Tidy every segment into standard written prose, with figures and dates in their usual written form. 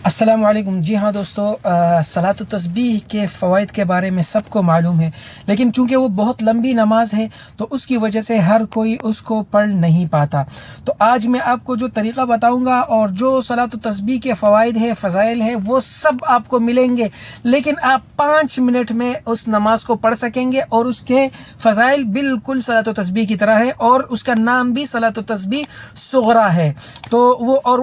السلام علیکم. جی ہاں دوستو، صلاۃ التسبیح کے فوائد کے بارے میں سب کو معلوم ہے، لیکن چونکہ وہ بہت لمبی نماز ہے تو اس کی وجہ سے ہر کوئی اس کو پڑھ نہیں پاتا. تو آج میں آپ کو جو طریقہ بتاؤں گا اور جو صلاۃ التسبیح کے فوائد ہے، فضائل ہے، وہ سب آپ کو ملیں گے، لیکن آپ 5 منٹ میں اس نماز کو پڑھ سکیں گے. اور اس کے فضائل بالکل صلاۃ التسبیح کی طرح ہے، اور اس کا نام بھی صلاۃ التسبیح صغریٰ ہے. تو وہ اور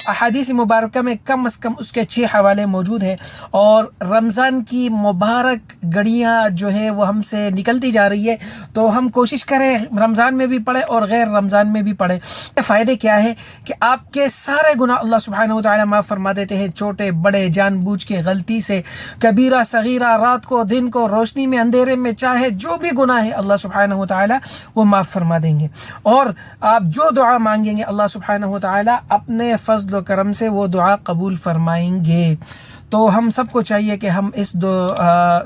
احادیث مبارکہ میں کم از کم اس کے 6 حوالے موجود ہیں. اور رمضان کی مبارک گھڑیاں جو ہے وہ ہم سے نکلتی جا رہی ہے، تو ہم کوشش کریں رمضان میں بھی پڑھیں اور غیر رمضان میں بھی پڑھیں. فائدے کیا ہے کہ آپ کے سارے گناہ اللہ سبحانہ و تعالی معاف فرما دیتے ہیں، چھوٹے بڑے، جان بوجھ کے، غلطی سے، کبیرہ صغیرہ، رات کو دن کو، روشنی میں اندھیرے میں، چاہے جو بھی گناہ ہے اللہ سبحانہ و تعالی وہ معاف فرما دیں گے. اور آپ جو دعا مانگیں گے اللہ سبحانہ و تعالی اپنے فضل و کرم سے وہ دعا قبول فرمائیں گے. تو ہم سب کو چاہیے کہ ہم اس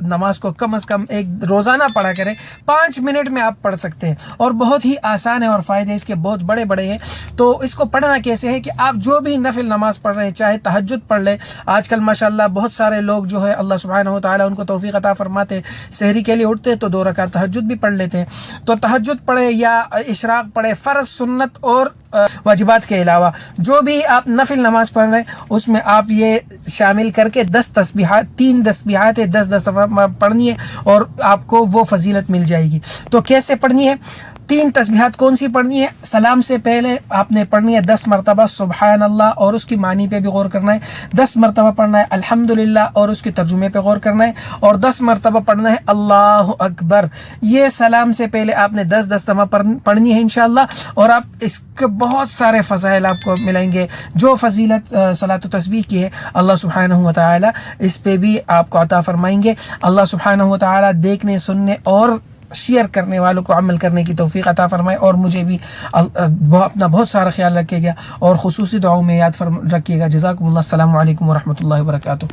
نماز کو کم از کم ایک روزانہ پڑھا کریں. 5 منٹ میں آپ پڑھ سکتے ہیں اور بہت ہی آسان ہے، اور فائدے اس کے بہت بڑے بڑے ہیں. تو اس کو پڑھنا کیسے ہے کہ آپ جو بھی نفل نماز پڑھ رہے ہیں، چاہے تہجد پڑھ لیں. آج کل ماشاءاللہ بہت سارے لوگ جو ہے اللہ سبحانہ و تعالیٰ ان کو توفیق عطا فرماتے ہیں، سحری کے لیے اٹھتے ہیں تو 2 رکعت تہجد بھی پڑھ لیتے ہیں. تو تہجد پڑھیں یا اشراق پڑھیں، فرض، سنت اور واجبات کے علاوہ جو بھی آپ نفل نماز پڑھ رہے ہیں اس میں آپ یہ شامل کر کے 10 تسبیحات، 3 تسبیحات 10 دفعہ پڑھنی ہے اور آپ کو وہ فضیلت مل جائے گی. تو کیسے پڑھنی ہے؟ 3 تسبیحات کون سی پڑھنی ہے؟ سلام سے پہلے آپ نے پڑھنی ہے 10 مرتبہ سبحان اللہ اور اس کی معنی پہ بھی غور کرنا ہے. 10 مرتبہ پڑھنا ہے الحمدللہ اور اس کے ترجمے پہ غور کرنا ہے. اور 10 مرتبہ پڑھنا ہے اللہ اکبر. یہ سلام سے پہلے آپ نے 10 دفعہ پڑھنی ہے انشاءاللہ. اور آپ اس کے بہت سارے فضائل آپ کو ملیں گے. جو فضیلت صلاۃ التسبیح کی ہے اللہ سبحانہ و تعالی اس پہ بھی آپ کو عطا فرمائیں گے. اللہ سبحانہ و تعالی دیکھنے، سننے اور شیئر کرنے والوں کو عمل کرنے کی توفیق عطا فرمائے. اور مجھے بھی اپنا بہت سارا خیال رکھیے گا اور خصوصی دعاؤں میں یاد رکھیے گا. جزاکم اللہ. السلام علیکم ورحمۃ اللہ وبرکاتہ.